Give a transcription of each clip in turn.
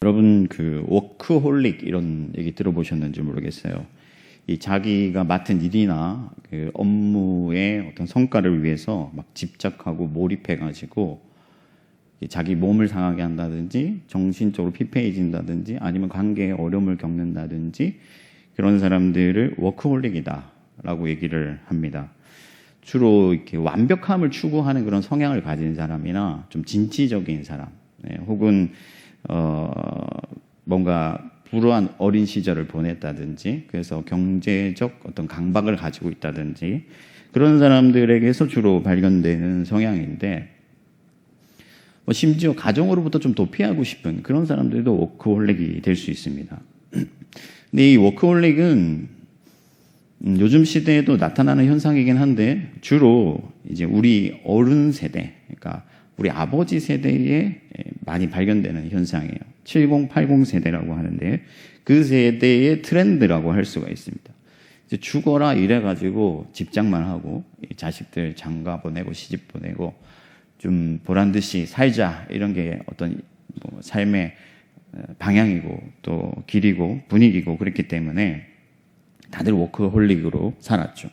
여러분 그 워크홀릭 이런 얘기 들어보셨는지 모르겠어요. 이 자기가 맡은 일이나 그 업무의 어떤 성과를 위해서 막 집착하고 몰입해가지고 자기 몸을 상하게 한다든지 정신적으로 피폐해진다든지 아니면 관계에 어려움을 겪는다든지 그런 사람들을 워크홀릭이다라고 얘기를 합니다. 주로 이렇게 완벽함을 추구하는 그런 성향을 가진 사람이나 좀 진취적인 사람, 혹은 뭔가 불우한 어린 시절을 보냈다든지 그래서 경제적 어떤 강박을 가지고 있다든지 그런 사람들에게서 주로 발견되는 성향인데 심지어 가정으로부터 좀 도피하고 싶은 그런 사람들도 워크홀릭이 될 수 있습니다. 근데 이 워크홀릭은 요즘 시대에도 나타나는 현상이긴 한데 주로 이제 우리 어른 세대, 그러니까 우리 아버지 세대에 많이 발견되는 현상이에요. 70, 80 세대라고 하는데 그 세대의 트렌드라고 할 수가 있습니다. 이제 죽어라 이래가지고 집장만 하고 자식들 장가 보내고 시집 보내고 좀 보란듯이 살자 이런 게 어떤 뭐 삶의 방향이고 또 길이고 분위기고 그렇기 때문에 다들 워크홀릭으로 살았죠.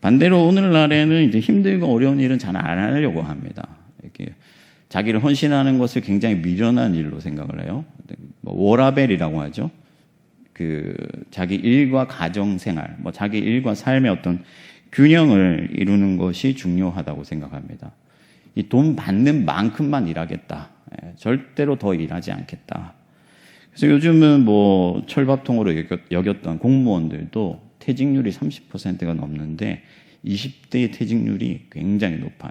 반대로 오늘날에는 이제 힘들고 어려운 일은 잘 안 하려고 합니다. 이렇게 자기를 헌신하는 것을 굉장히 미련한 일로 생각을 해요. 뭐 워라벨이라고 하죠. 그 자기 일과 가정 생활, 뭐 자기 일과 삶의 어떤 균형을 이루는 것이 중요하다고 생각합니다. 이 돈 받는 만큼만 일하겠다. 절대로 더 일하지 않겠다. 그래서 요즘은 뭐 철밥통으로 여겼던 공무원들도 퇴직률이 30%가 넘는데 20대의 퇴직률이 굉장히 높아요.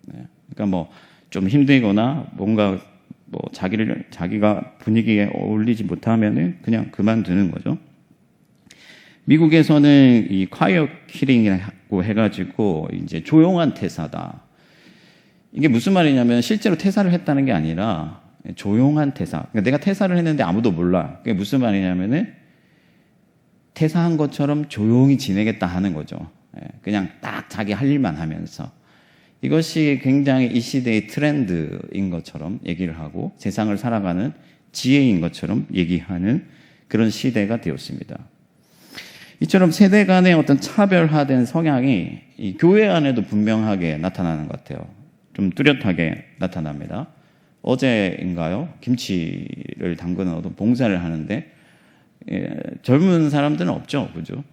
그러니까 뭐 좀 힘들거나 뭔가 뭐 자기가 분위기에 어울리지 못하면은 그냥 그만두는 거죠. 미국에서는 이 콰이어 킬링이라고 해가지고 이제 조용한 퇴사다. 이게 무슨 말이냐면 실제로 퇴사를 했다는 게 아니라 조용한 퇴사. 그러니까 내가 퇴사를 했는데 아무도 몰라. 그게 무슨 말이냐면은 퇴사한 것처럼 조용히 지내겠다 하는 거죠. 그냥 딱 자기 할 일만 하면서. 이것이 굉장히 이 시대의 트렌드인 것처럼 얘기를 하고 세상을 살아가는 지혜인 것처럼 얘기하는 그런 시대가 되었습니다. 이처럼 세대 간의 어떤 차별화된 성향이 이 교회 안에도 분명하게 나타나는 것 같아요. 좀 뚜렷하게 나타납니다. 어제인가요? 김치를 담그는 어떤 봉사를 하는데 젊은 사람들은 없죠, 그죠?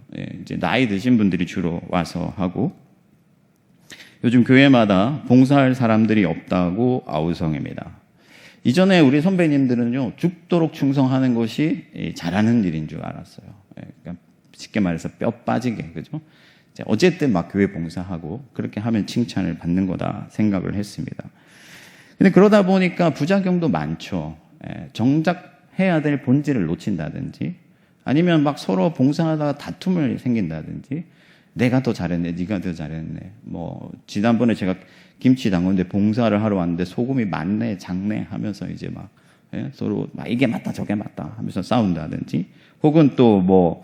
이제 나이 드신 분들이 주로 와서 하고 요즘 교회마다 봉사할 사람들이 없다고 아우성입니다. 이전에 우리 선배님들은요 죽도록 충성하는 것이 잘하는 일인 줄 알았어요. 그러니까 쉽게 말해서 뼈 빠지게, 그죠? 어쨌든 막 교회 봉사하고 그렇게 하면 칭찬을 받는 거다 생각을 했습니다. 근데 그러다 보니까 부작용도 많죠. 정작 해야 될 본질을 놓친다든지 아니면 막 서로 봉사하다가 다툼을 생긴다든지 내가 더 잘했네, 네가 더 잘했네. 뭐 지난번에 제가 김치 담그는데 봉사를 하러 왔는데 소금이 많네, 작네 하면서 이제 막 서로 막 이게 맞다 저게 맞다 하면서 싸운다든지 혹은 또 뭐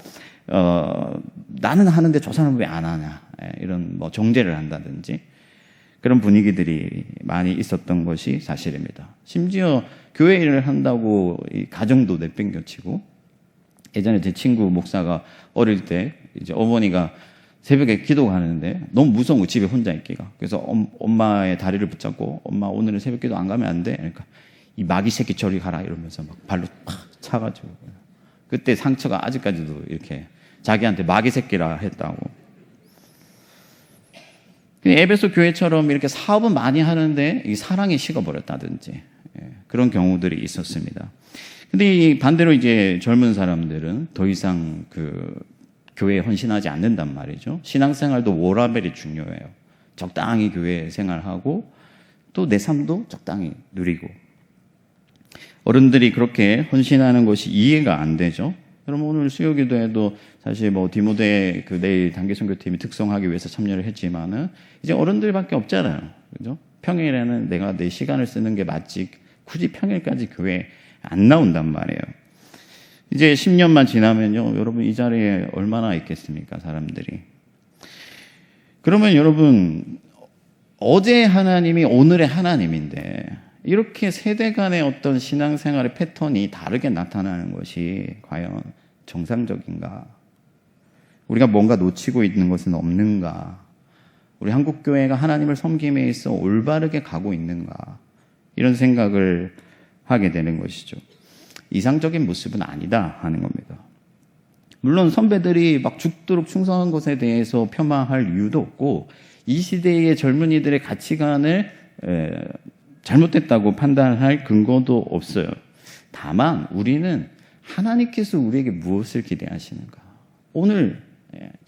나는 하는데 저 사람은 왜 안 하냐 이런 뭐 정죄를 한다든지 그런 분위기들이 많이 있었던 것이 사실입니다. 심지어 교회 일을 한다고 이 가정도 내팽겨치고 예전에 제 친구 목사가 어릴 때 이제 어머니가 새벽에 기도하는데 너무 무서운 거 집에 혼자 있기가. 그래서 엄마의 다리를 붙잡고 엄마 오늘은 새벽 기도 안 가면 안 돼. 그러니까 이 마귀 새끼 저리 가라 이러면서 막 발로 팍 차가지고 그때 상처가 아직까지도 이렇게 자기한테 마귀 새끼라 했다고. 에베소 교회처럼 이렇게 사업은 많이 하는데 이 사랑이 식어버렸다든지 그런 경우들이 있었습니다. 근데 반대로 이제 젊은 사람들은 더 이상 그 교회에 헌신하지 않는단 말이죠. 신앙생활도 워라벨이 중요해요. 적당히 교회 생활하고 또 내 삶도 적당히 누리고 어른들이 그렇게 헌신하는 것이 이해가 안 되죠. 여러분 오늘 수요기도에도 사실 뭐 디모데 그 내일 단기선교팀이 특성하기 위해서 참여를 했지만은 이제 어른들밖에 없잖아요, 그죠? 평일에는 내가 내 시간을 쓰는 게 맞지 굳이 평일까지 교회 안 나온단 말이에요. 이제 10년만 지나면요, 여러분 이 자리에 얼마나 있겠습니까, 사람들이? 그러면 여러분 어제 하나님이 오늘의 하나님인데 이렇게 세대 간의 어떤 신앙생활의 패턴이 다르게 나타나는 것이 과연 정상적인가? 우리가 뭔가 놓치고 있는 것은 없는가? 우리 한국교회가 하나님을 섬김에 있어 올바르게 가고 있는가? 이런 생각을 하게 되는 것이죠. 이상적인 모습은 아니다 하는 겁니다. 물론 선배들이 막 죽도록 충성한 것에 대해서 폄하할 이유도 없고, 이 시대의 젊은이들의 가치관을 잘못됐다고 판단할 근거도 없어요. 다만 우리는 하나님께서 우리에게 무엇을 기대하시는가? 오늘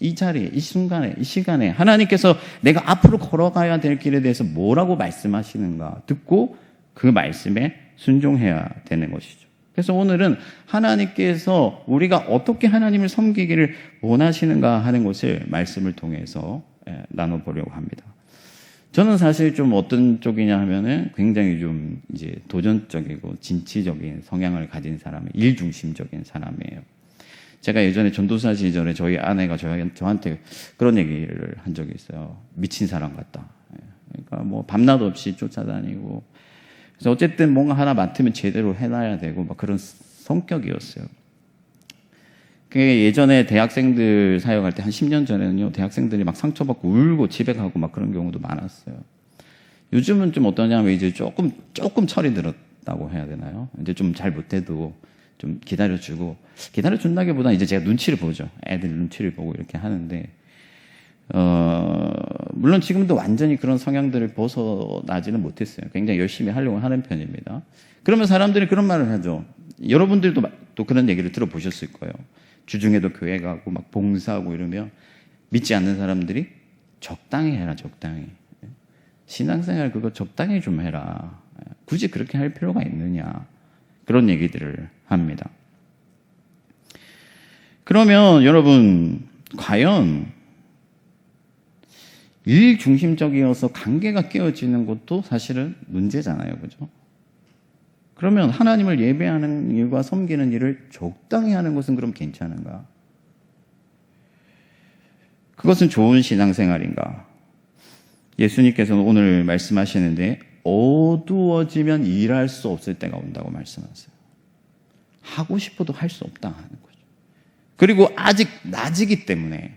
이 자리에, 이 순간에, 이 시간에 하나님께서 내가 앞으로 걸어가야 될 길에 대해서 뭐라고 말씀하시는가 듣고 그 말씀에 순종해야 되는 것이죠. 그래서 오늘은 하나님께서 우리가 어떻게 하나님을 섬기기를 원하시는가 하는 것을 말씀을 통해서 나눠보려고 합니다. 저는 사실 좀 어떤 쪽이냐 하면은 굉장히 좀 이제 도전적이고 진취적인 성향을 가진 사람이에요. 일중심적인 사람이에요. 제가 예전에 전도사 시절에 저희 아내가 저한테 그런 얘기를 한 적이 있어요. 미친 사람 같다. 그러니까 뭐 밤낮 없이 쫓아다니고, 그래서 어쨌든 뭔가 하나 맡으면 제대로 해놔야 되고 막 그런 성격이었어요. 그게 예전에 대학생들 사역할 때 한 10년 전에는요, 대학생들이 막 상처받고 울고 집에 가고 막 그런 경우도 많았어요. 요즘은 좀 어떠냐면 이제 조금 철이 들었다고 해야 되나요? 이제 좀 잘 못해도 좀 기다려준다기보다 이제 제가 눈치를 보죠. 애들 눈치를 보고 이렇게 하는데, 물론 지금도 완전히 그런 성향들을 벗어나지는 못했어요. 굉장히 열심히 하려고 하는 편입니다. 그러면 사람들이 그런 말을 하죠. 여러분들도 또 그런 얘기를 들어보셨을 거예요. 주중에도 교회 가고 막 봉사하고 이러면 믿지 않는 사람들이 적당히 해라, 적당히. 신앙생활 그거 적당히 좀 해라. 굳이 그렇게 할 필요가 있느냐. 그런 얘기들을 합니다. 그러면 여러분, 과연 일 중심적이어서 관계가 깨어지는 것도 사실은 문제잖아요. 그죠? 그러면 하나님을 예배하는 일과 섬기는 일을 적당히 하는 것은 그럼 괜찮은가? 그것은 좋은 신앙생활인가? 예수님께서는 오늘 말씀하시는데 어두워지면 일할 수 없을 때가 온다고 말씀하세요. 하고 싶어도 할 수 없다 하는 거죠. 그리고 아직 낮이기 때문에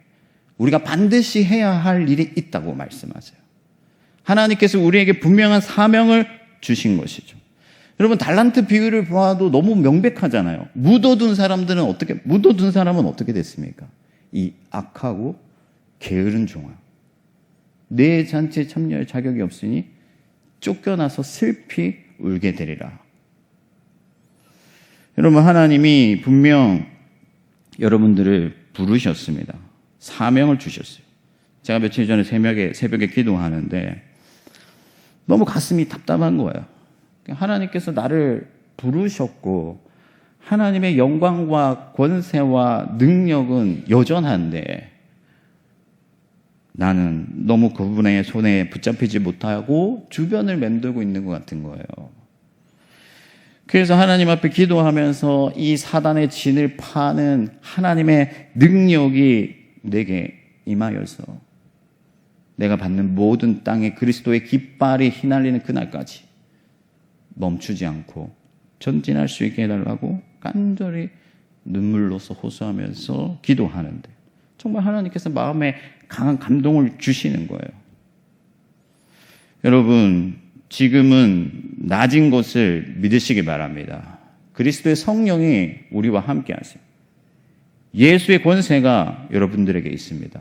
우리가 반드시 해야 할 일이 있다고 말씀하세요. 하나님께서 우리에게 분명한 사명을 주신 것이죠. 여러분, 달란트 비유를 봐도 너무 명백하잖아요. 묻어둔 사람은 어떻게 됐습니까? 이 악하고 게으른 종아. 내 잔치에 참여할 자격이 없으니 쫓겨나서 슬피 울게 되리라. 여러분, 하나님이 분명 여러분들을 부르셨습니다. 사명을 주셨어요. 제가 며칠 전에 새벽에 기도하는데 너무 가슴이 답답한 거예요. 하나님께서 나를 부르셨고 하나님의 영광과 권세와 능력은 여전한데 나는 너무 그분의 손에 붙잡히지 못하고 주변을 맴돌고 있는 것 같은 거예요. 그래서 하나님 앞에 기도하면서 이 사단의 진을 파는 하나님의 능력이 내게 임하여서 내가 받는 모든 땅에 그리스도의 깃발이 휘날리는 그날까지 멈추지 않고 전진할 수 있게 해달라고 간절히 눈물로서 호소하면서 기도하는데 정말 하나님께서 마음에 강한 감동을 주시는 거예요. 여러분, 지금은 낮은 것을 믿으시기 바랍니다. 그리스도의 성령이 우리와 함께 하세요. 예수의 권세가 여러분들에게 있습니다.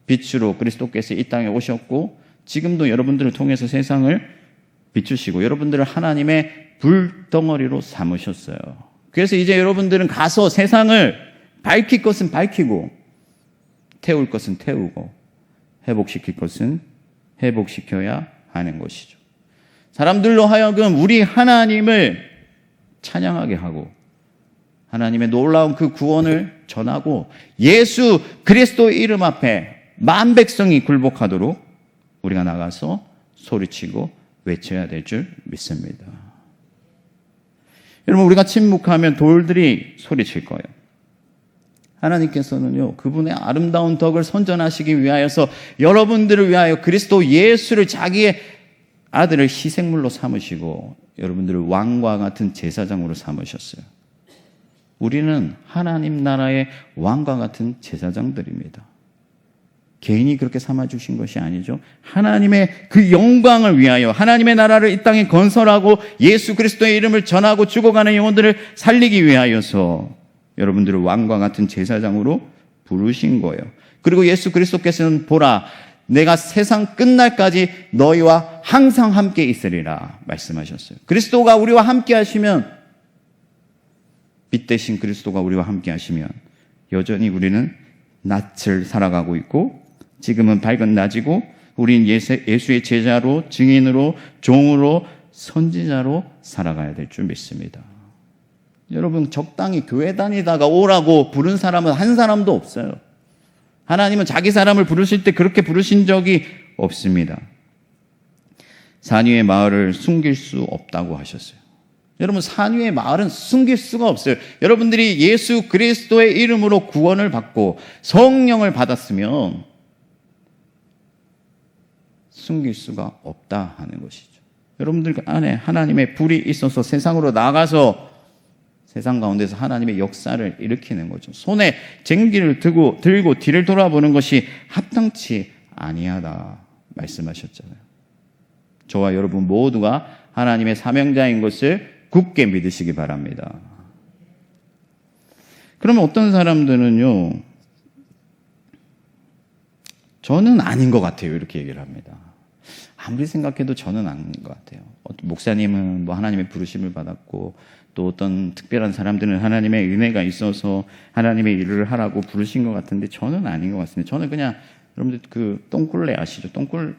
빛으로 그리스도께서 이 땅에 오셨고 지금도 여러분들을 통해서 세상을 비추시고 여러분들을 하나님의 불덩어리로 삼으셨어요. 그래서 이제 여러분들은 가서 세상을 밝힐 것은 밝히고 태울 것은 태우고 회복시킬 것은 회복시켜야 하는 것이죠. 사람들로 하여금 우리 하나님을 찬양하게 하고 하나님의 놀라운 그 구원을 전하고 예수 그리스도의 이름 앞에 만 백성이 굴복하도록 우리가 나가서 소리치고 외쳐야 될 줄 믿습니다. 여러분, 우리가 침묵하면 돌들이 소리칠 거예요. 하나님께서는요, 그분의 아름다운 덕을 선전하시기 위하여서 여러분들을 위하여 그리스도 예수를 자기의 아들을 희생물로 삼으시고 여러분들을 왕과 같은 제사장으로 삼으셨어요. 우리는 하나님 나라의 왕과 같은 제사장들입니다. 개인이 그렇게 삼아주신 것이 아니죠. 하나님의 그 영광을 위하여 하나님의 나라를 이 땅에 건설하고 예수 그리스도의 이름을 전하고 죽어가는 영혼들을 살리기 위하여서 여러분들을 왕과 같은 제사장으로 부르신 거예요. 그리고 예수 그리스도께서는 보라, 내가 세상 끝날까지 너희와 항상 함께 있으리라 말씀하셨어요. 그리스도가 우리와 함께 하시면, 빛 대신 그리스도가 우리와 함께 하시면 여전히 우리는 낯을 살아가고 있고, 지금은 밝은 낮이고 우린 예수의 제자로, 증인으로, 종으로, 선지자로 살아가야 될 줄 믿습니다. 여러분, 적당히 교회 다니다가 오라고 부른 사람은 한 사람도 없어요. 하나님은 자기 사람을 부르실 때 그렇게 부르신 적이 없습니다. 산위의 마을을 숨길 수 없다고 하셨어요. 여러분, 산위의 마을은 숨길 수가 없어요. 여러분들이 예수 그리스도의 이름으로 구원을 받고 성령을 받았으면 숨길 수가 없다 하는 것이죠. 여러분들 안에 하나님의 불이 있어서 세상으로 나가서 세상 가운데서 하나님의 역사를 일으키는 거죠. 손에 쟁기를 들고 뒤를 돌아보는 것이 합당치 아니하다 말씀하셨잖아요. 저와 여러분 모두가 하나님의 사명자인 것을 굳게 믿으시기 바랍니다. 그러면 어떤 사람들은요, 저는 아닌 것 같아요, 이렇게 얘기를 합니다. 아무리 생각해도 저는 아닌 것 같아요. 목사님은 뭐 하나님의 부르심을 받았고, 또 어떤 특별한 사람들은 하나님의 은혜가 있어서 하나님의 일을 하라고 부르신 것 같은데 저는 아닌 것 같습니다. 저는 그냥, 여러분들 그 똥꿀레 아시죠? 똥꿀,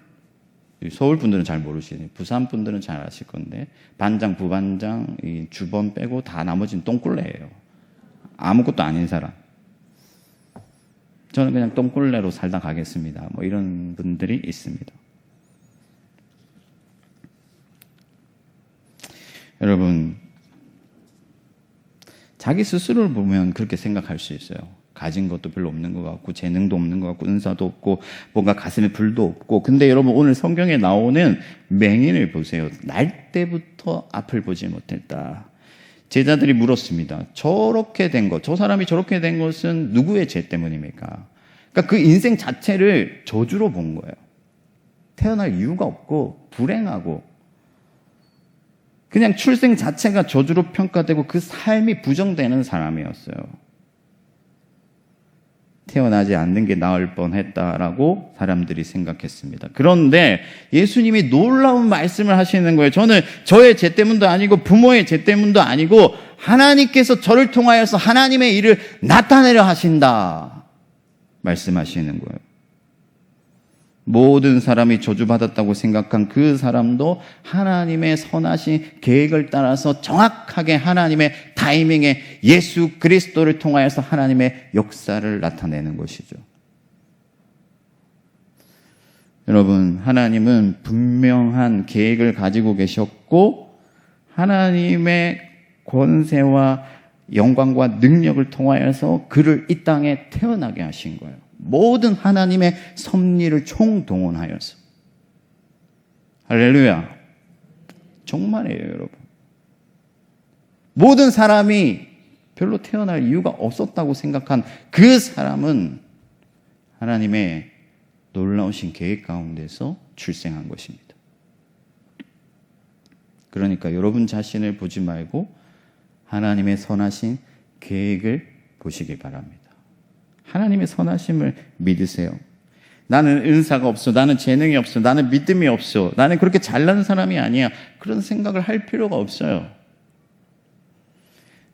서울 분들은 잘 모르시네요. 부산 분들은 잘 아실 건데, 반장, 부반장, 이 주번 빼고 다 나머지는 똥꿀레예요. 아무것도 아닌 사람. 저는 그냥 똥꿀레로 살다 가겠습니다. 뭐 이런 분들이 있습니다. 여러분, 자기 스스로를 보면 그렇게 생각할 수 있어요. 가진 것도 별로 없는 것 같고, 재능도 없는 것 같고, 은사도 없고, 뭔가 가슴에 불도 없고. 근데 여러분, 오늘 성경에 나오는 맹인을 보세요. 날 때부터 앞을 보지 못했다. 제자들이 물었습니다. 저렇게 된 것, 저 사람이 저렇게 된 것은 누구의 죄 때문입니까? 그러니까 그 인생 자체를 저주로 본 거예요. 태어날 이유가 없고, 불행하고, 그냥 출생 자체가 저주로 평가되고 그 삶이 부정되는 사람이었어요. 태어나지 않는 게 나을 뻔했다라고 사람들이 생각했습니다. 그런데 예수님이 놀라운 말씀을 하시는 거예요. 저는 저의 죄 때문도 아니고 부모의 죄 때문도 아니고 하나님께서 저를 통하여서 하나님의 일을 나타내려 하신다 말씀하시는 거예요. 모든 사람이 저주받았다고 생각한 그 사람도 하나님의 선하신 계획을 따라서 정확하게 하나님의 타이밍에 예수 그리스도를 통하여서 하나님의 역사를 나타내는 것이죠. 여러분, 하나님은 분명한 계획을 가지고 계셨고 하나님의 권세와 영광과 능력을 통하여서 그를 이 땅에 태어나게 하신 거예요. 모든 하나님의 섭리를 총동원하여서. 할렐루야. 정말이에요, 여러분. 모든 사람이 별로 태어날 이유가 없었다고 생각한 그 사람은 하나님의 놀라우신 계획 가운데서 출생한 것입니다. 그러니까 여러분 자신을 보지 말고 하나님의 선하신 계획을 보시기 바랍니다. 하나님의 선하심을 믿으세요. 나는 은사가 없어, 나는 재능이 없어, 나는 믿음이 없어, 나는 그렇게 잘난 사람이 아니야, 그런 생각을 할 필요가 없어요.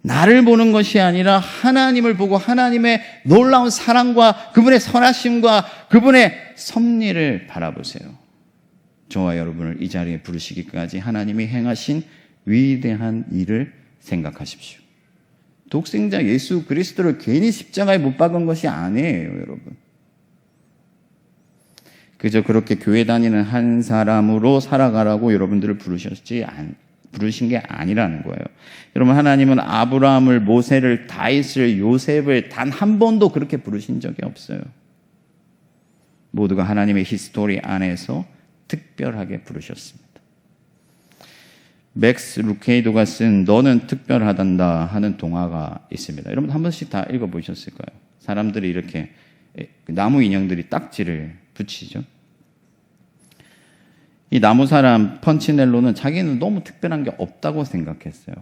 나를 보는 것이 아니라 하나님을 보고 하나님의 놀라운 사랑과 그분의 선하심과 그분의 섭리를 바라보세요. 저와 여러분을 이 자리에 부르시기까지 하나님이 행하신 위대한 일을 생각하십시오. 독생자 예수 그리스도를 괜히 십자가에 못 박은 것이 아니에요, 여러분. 그저 그렇게 교회 다니는 한 사람으로 살아가라고 여러분들을 부르신 게 아니라는 거예요. 여러분, 하나님은 아브라함을, 모세를, 다윗을, 요셉을 단 한 번도 그렇게 부르신 적이 없어요. 모두가 하나님의 히스토리 안에서 특별하게 부르셨습니다. 맥스 루케이도가 쓴 너는 특별하단다 하는 동화가 있습니다. 여러분 한 번씩 다 읽어보셨을 거예요. 사람들이 이렇게 나무 인형들이 딱지를 붙이죠. 이 나무 사람 펀치넬로는 자기는 너무 특별한 게 없다고 생각했어요.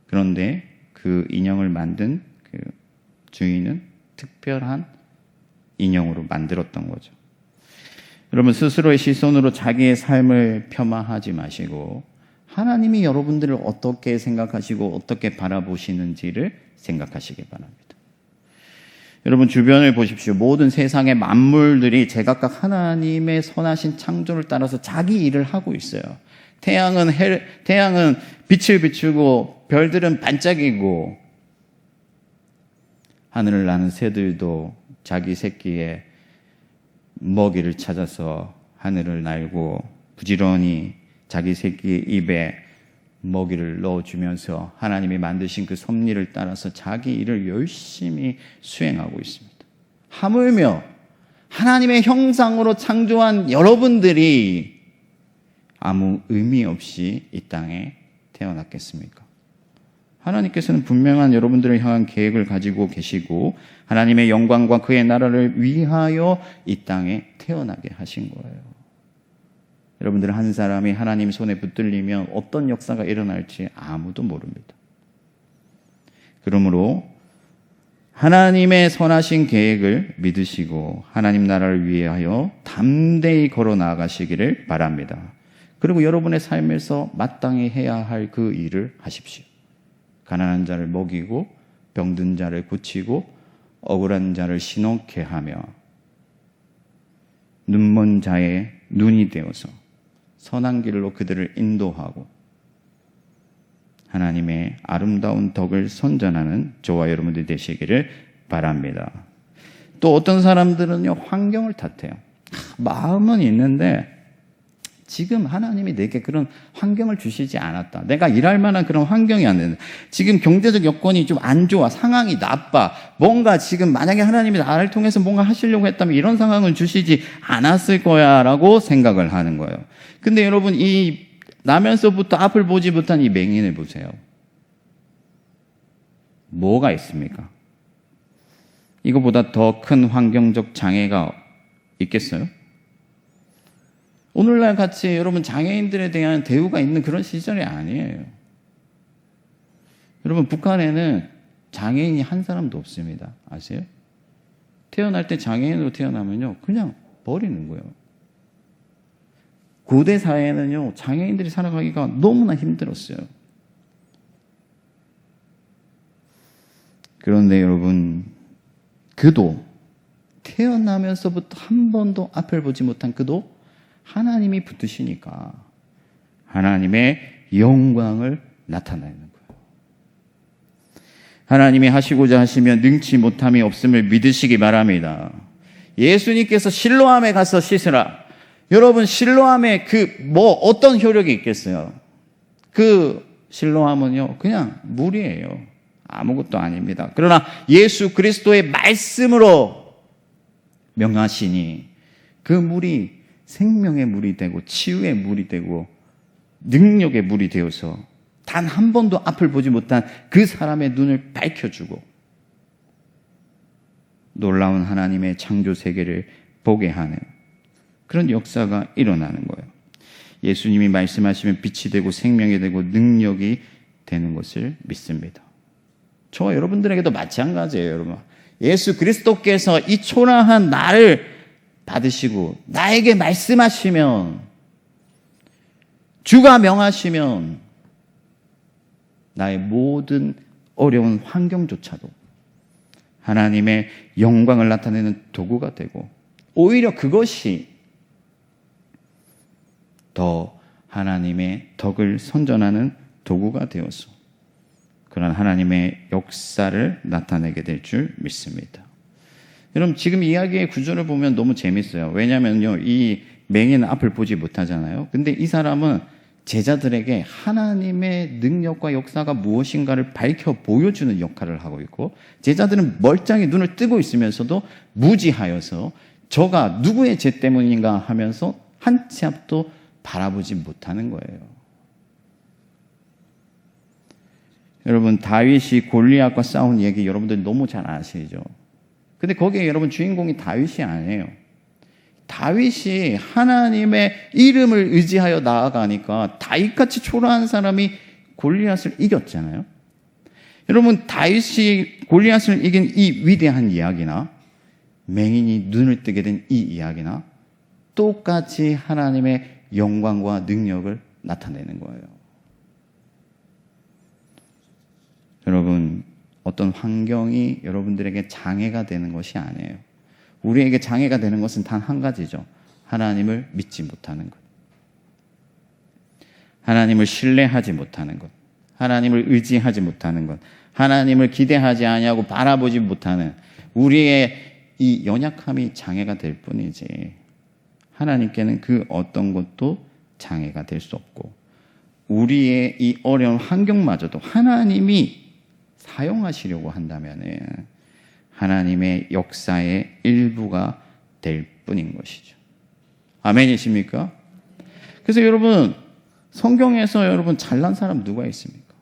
그런데 그 인형을 만든 그 주인은 특별한 인형으로 만들었던 거죠. 여러분 스스로의 시선으로 자기의 삶을 폄하하지 마시고 하나님이 여러분들을 어떻게 생각하시고 어떻게 바라보시는지를 생각하시기 바랍니다. 여러분 주변을 보십시오. 모든 세상의 만물들이 제각각 하나님의 선하신 창조를 따라서 자기 일을 하고 있어요. 태양은 빛을 비추고 별들은 반짝이고 하늘을 나는 새들도 자기 새끼의 먹이를 찾아서 하늘을 날고 부지런히 자기 새끼의 입에 먹이를 넣어주면서 하나님이 만드신 그 섭리를 따라서 자기 일을 열심히 수행하고 있습니다. 하물며 하나님의 형상으로 창조한 여러분들이 아무 의미 없이 이 땅에 태어났겠습니까? 하나님께서는 분명한 여러분들을 향한 계획을 가지고 계시고 하나님의 영광과 그의 나라를 위하여 이 땅에 태어나게 하신 거예요. 여러분들 한 사람이 하나님 손에 붙들리면 어떤 역사가 일어날지 아무도 모릅니다. 그러므로 하나님의 선하신 계획을 믿으시고 하나님 나라를 위하여 담대히 걸어 나아가시기를 바랍니다. 그리고 여러분의 삶에서 마땅히 해야 할 그 일을 하십시오. 가난한 자를 먹이고 병든 자를 고치고 억울한 자를 신원케 하며 눈먼 자의 눈이 되어서 선한 길로 그들을 인도하고 하나님의 아름다운 덕을 선전하는 저와 여러분들이 되시기를 바랍니다. 또 어떤 사람들은요, 환경을 탓해요. 마음은 있는데 지금 하나님이 내게 그런 환경을 주시지 않았다. 내가 일할 만한 그런 환경이 안 된다. 지금 경제적 여건이 좀 안 좋아. 상황이 나빠. 뭔가 지금 만약에 하나님이 나를 통해서 뭔가 하시려고 했다면 이런 상황을 주시지 않았을 거야 라고 생각을 하는 거예요. 근데 여러분 이 나면서부터 앞을 보지 못한 이 맹인을 보세요. 뭐가 있습니까? 이거보다 더 큰 환경적 장애가 있겠어요? 오늘날 같이 여러분 장애인들에 대한 대우가 있는 그런 시절이 아니에요. 여러분 북한에는 장애인이 한 사람도 없습니다. 아세요? 태어날 때 장애인으로 태어나면요 그냥 버리는 거예요. 고대 사회에는요 장애인들이 살아가기가 너무나 힘들었어요. 그런데 여러분 그도 태어나면서부터 한 번도 앞을 보지 못한 그도 하나님이 붙으시니까 하나님의 영광을 나타내는 거예요. 하나님이 하시고자 하시면 능치 못함이 없음을 믿으시기 바랍니다. 예수님께서 실로암에 가서 씻으라. 여러분 실로암에 어떤 효력이 있겠어요? 그 실로암은요 그냥 물이에요. 아무것도 아닙니다. 그러나 예수 그리스도의 말씀으로 명하시니 그 물이 생명의 물이 되고 치유의 물이 되고 능력의 물이 되어서 단 한 번도 앞을 보지 못한 그 사람의 눈을 밝혀주고 놀라운 하나님의 창조 세계를 보게 하는 그런 역사가 일어나는 거예요. 예수님이 말씀하시면 빛이 되고 생명이 되고 능력이 되는 것을 믿습니다. 저와 여러분들에게도 마찬가지예요. 여러분 예수 그리스도께서 이 초라한 나를 받으시고 나에게 말씀하시면 주가 명하시면 나의 모든 어려운 환경조차도 하나님의 영광을 나타내는 도구가 되고 오히려 그것이 더 하나님의 덕을 선전하는 도구가 되어서 그런 하나님의 역사를 나타내게 될 줄 믿습니다. 여러분 지금 이야기의 구조를 보면 너무 재밌어요. 왜냐하면요 이 맹인은 앞을 보지 못하잖아요. 근데 이 사람은 제자들에게 하나님의 능력과 역사가 무엇인가를 밝혀 보여주는 역할을 하고 있고 제자들은 멀쩡히 눈을 뜨고 있으면서도 무지하여서 저가 누구의 죄 때문인가 하면서 한 치 앞도 바라보지 못하는 거예요. 여러분, 다윗이 골리앗과 싸운 얘기 여러분들 너무 잘 아시죠? 근데 거기에 여러분 주인공이 다윗이 아니에요. 다윗이 하나님의 이름을 의지하여 나아가니까 다윗같이 초라한 사람이 골리앗을 이겼잖아요. 여러분, 다윗이 골리앗을 이긴 이 위대한 이야기나 맹인이 눈을 뜨게 된 이 이야기나 똑같이 하나님의 영광과 능력을 나타내는 거예요. 여러분, 어떤 환경이 여러분들에게 장애가 되는 것이 아니에요. 우리에게 장애가 되는 것은 단 한 가지죠. 하나님을 믿지 못하는 것. 하나님을 신뢰하지 못하는 것. 하나님을 의지하지 못하는 것. 하나님을 기대하지 아니하고 바라보지 못하는 우리의 이 연약함이 장애가 될 뿐이지, 하나님께는 그 어떤 것도 장애가 될 수 없고, 우리의 이 어려운 환경마저도 하나님이 사용하시려고 한다면 하나님의 역사의 일부가 될 뿐인 것이죠. 아멘이십니까? 그래서 여러분, 성경에서 여러분 잘난 사람 누가 있습니까?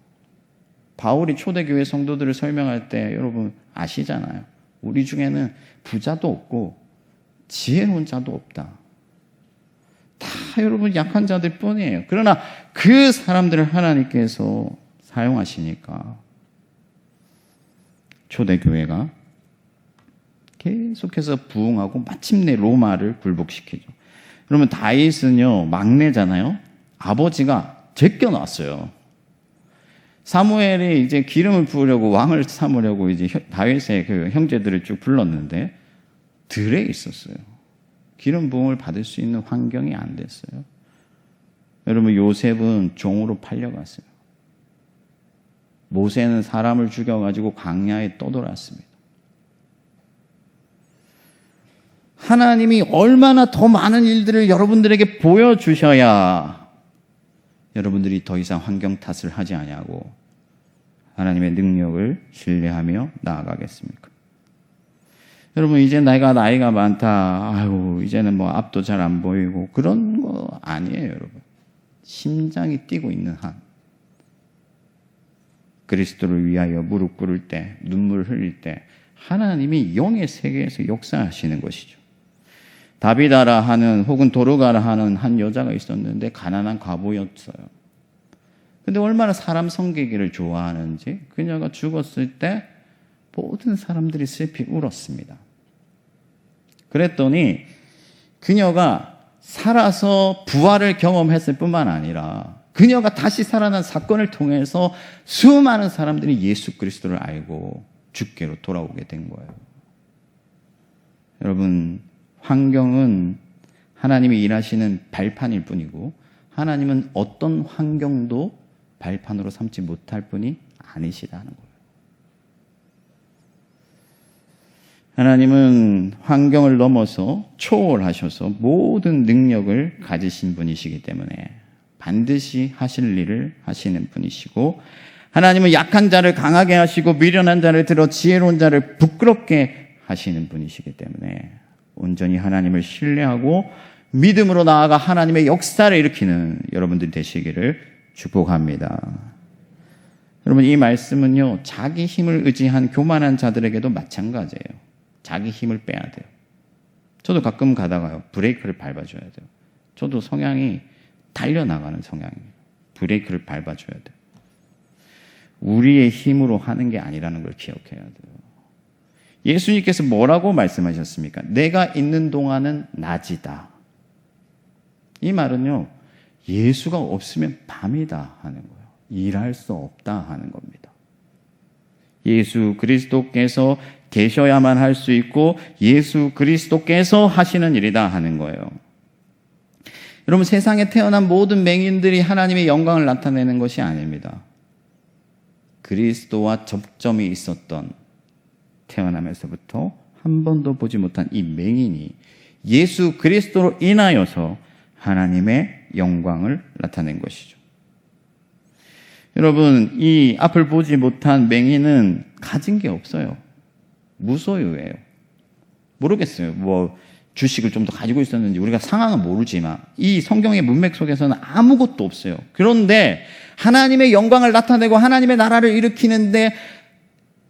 바울이 초대교회 성도들을 설명할 때 여러분 아시잖아요. 우리 중에는 부자도 없고 지혜로운 자도 없다. 다 여러분 약한 자들 뿐이에요. 그러나 그 사람들을 하나님께서 사용하시니까 초대교회가 계속해서 부흥하고 마침내 로마를 굴복시키죠. 그러면 다윗은요, 막내잖아요. 아버지가 제껴놨어요. 사무엘이 이제 기름을 부으려고 왕을 삼으려고 이제 다윗의 그 형제들을 쭉 불렀는데 들에 있었어요. 기름 부음을 받을 수 있는 환경이 안 됐어요. 여러분, 요셉은 종으로 팔려갔어요. 모세는 사람을 죽여가지고 광야에 떠돌았습니다. 하나님이 얼마나 더 많은 일들을 여러분들에게 보여주셔야 여러분들이 더 이상 환경 탓을 하지 아니하고 하나님의 능력을 신뢰하며 나아가겠습니까? 여러분, 이제 내가 나이가 많다, 아유, 이제는 뭐 앞도 잘 안 보이고, 그런 거 아니에요, 여러분. 심장이 뛰고 있는 한, 그리스도를 위하여 무릎 꿇을 때, 눈물 흘릴 때 하나님이 영의 세계에서 역사하시는 것이죠. 다비다라 하는, 혹은 도르가라 하는 한 여자가 있었는데 가난한 과부였어요. 근데 얼마나 사람 섬기기를 좋아하는지 그녀가 죽었을 때 모든 사람들이 슬피 울었습니다. 그랬더니 그녀가 살아서 부활을 경험했을 뿐만 아니라 그녀가 다시 살아난 사건을 통해서 수많은 사람들이 예수 그리스도를 알고 주께로 돌아오게 된 거예요. 여러분, 환경은 하나님이 일하시는 발판일 뿐이고 하나님은 어떤 환경도 발판으로 삼지 못할 분이 아니시다는 거예요. 하나님은 환경을 넘어서 초월하셔서 모든 능력을 가지신 분이시기 때문에 반드시 하실 일을 하시는 분이시고, 하나님은 약한 자를 강하게 하시고 미련한 자를 들어 지혜로운 자를 부끄럽게 하시는 분이시기 때문에 온전히 하나님을 신뢰하고 믿음으로 나아가 하나님의 역사를 일으키는 여러분들이 되시기를 축복합니다. 여러분, 이 말씀은요, 자기 힘을 의지한 교만한 자들에게도 마찬가지예요. 자기 힘을 빼야 돼요. 저도 가끔 가다가요, 브레이크를 밟아줘야 돼요. 저도 성향이 달려나가는 성향이에요. 브레이크를 밟아줘야 돼요. 우리의 힘으로 하는 게 아니라는 걸 기억해야 돼요. 예수님께서 뭐라고 말씀하셨습니까? 내가 있는 동안은 낮이다. 이 말은요, 예수가 없으면 밤이다 하는 거예요. 일할 수 없다 하는 겁니다. 예수 그리스도께서 계셔야만 할 수 있고 예수 그리스도께서 하시는 일이다 하는 거예요. 여러분, 세상에 태어난 모든 맹인들이 하나님의 영광을 나타내는 것이 아닙니다. 그리스도와 접점이 있었던, 태어나면서부터 한 번도 보지 못한 이 맹인이 예수 그리스도로 인하여서 하나님의 영광을 나타낸 것이죠. 여러분, 이 앞을 보지 못한 맹인은 가진 게 없어요. 무소유예요. 모르겠어요. 뭐 주식을 좀 더 가지고 있었는지 우리가 상황은 모르지만 이 성경의 문맥 속에서는 아무것도 없어요. 그런데 하나님의 영광을 나타내고 하나님의 나라를 일으키는데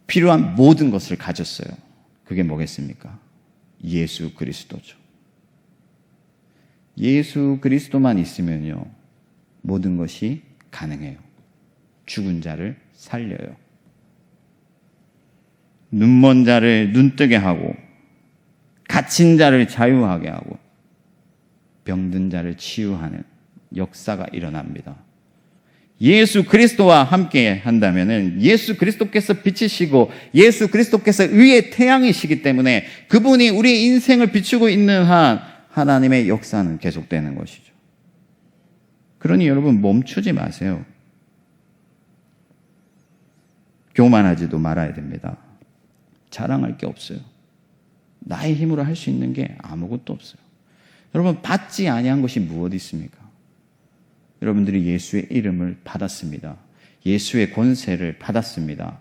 필요한 모든 것을 가졌어요. 그게 뭐겠습니까? 예수 그리스도죠. 예수 그리스도만 있으면요, 모든 것이 가능해요. 죽은 자를 살려요. 눈먼 자를 눈뜨게 하고, 갇힌 자를 자유하게 하고, 병든 자를 치유하는 역사가 일어납니다. 예수 그리스도와 함께 한다면은 예수 그리스도께서 빛이시고 예수 그리스도께서 의의 태양이시기 때문에 그분이 우리의 인생을 비추고 있는 한 하나님의 역사는 계속되는 것이죠. 그러니 여러분 멈추지 마세요. 교만하지도 말아야 됩니다. 자랑할 게 없어요. 나의 힘으로 할 수 있는 게 아무것도 없어요. 여러분 받지 아니한 것이 무엇이 있습니까? 여러분들이 예수의 이름을 받았습니다. 예수의 권세를 받았습니다.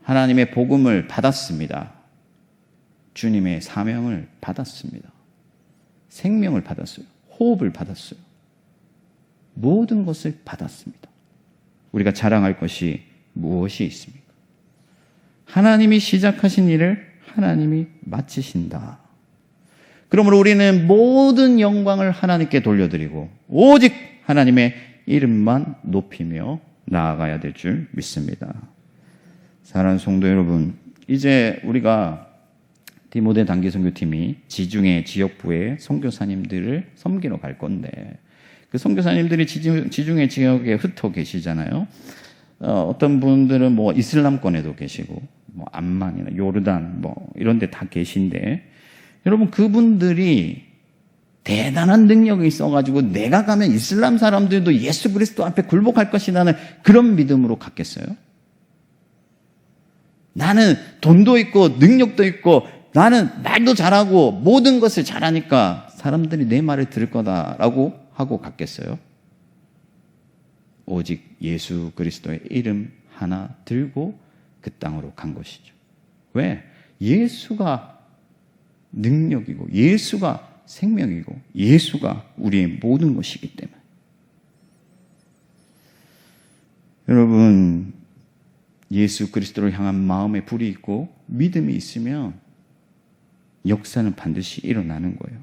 하나님의 복음을 받았습니다. 주님의 사명을 받았습니다. 생명을 받았어요. 호흡을 받았어요. 모든 것을 받았습니다. 우리가 자랑할 것이 무엇이 있습니까? 하나님이 시작하신 일을 하나님이 마치신다. 그러므로 우리는 모든 영광을 하나님께 돌려드리고 오직 하나님의 이름만 높이며 나아가야 될 줄 믿습니다. 사랑하는 성도 여러분, 이제 우리가 디모데 단기선교팀이 지중해 지역부의 선교사님들을 섬기러 갈 건데 그 선교사님들이 지중해 지역에 흩어 계시잖아요. 어떤 분들은 뭐 이슬람권에도 계시고 뭐 암만이나 요르단 뭐 이런 데 다 계신데 여러분 그분들이 대단한 능력이 있어가지고 내가 가면 이슬람 사람들도 예수 그리스도 앞에 굴복할 것이라는 그런 믿음으로 갔겠어요? 나는 돈도 있고 능력도 있고 나는 말도 잘하고 모든 것을 잘하니까 사람들이 내 말을 들을 거다라고 하고 갔겠어요? 오직 예수 그리스도의 이름 하나 들고 그 땅으로 간 것이죠. 왜? 예수가 능력이고 예수가 생명이고 예수가 우리의 모든 것이기 때문에. 여러분, 예수 그리스도를 향한 마음에 불이 있고 믿음이 있으면 역사는 반드시 일어나는 거예요.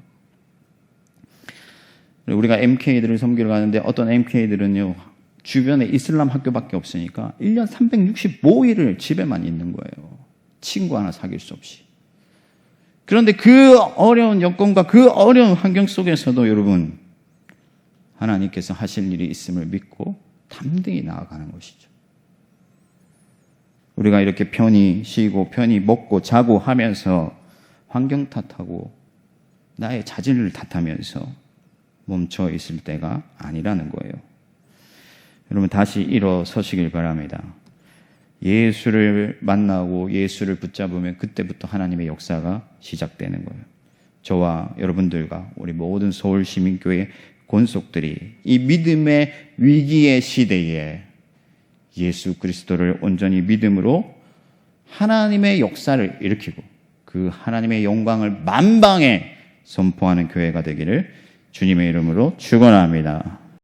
우리가 MK들을 섬기러 가는데 어떤 MK들은요, 주변에 이슬람 학교밖에 없으니까 1년 365일을 집에만 있는 거예요. 친구 하나 사귈 수 없이. 그런데 그 어려운 여건과 그 어려운 환경 속에서도 여러분, 하나님께서 하실 일이 있음을 믿고 담대히 나아가는 것이죠. 우리가 이렇게 편히 쉬고 편히 먹고 자고 하면서 환경 탓하고 나의 자질을 탓하면서 멈춰 있을 때가 아니라는 거예요. 여러분 다시 일어서시길 바랍니다. 예수를 만나고 예수를 붙잡으면 그때부터 하나님의 역사가 시작되는 거예요. 저와 여러분들과 우리 모든 서울시민교회 권속들이 이 믿음의 위기의 시대에 예수 그리스도를 온전히 믿음으로 하나님의 역사를 일으키고 그 하나님의 영광을 만방에 선포하는 교회가 되기를 주님의 이름으로 축원합니다.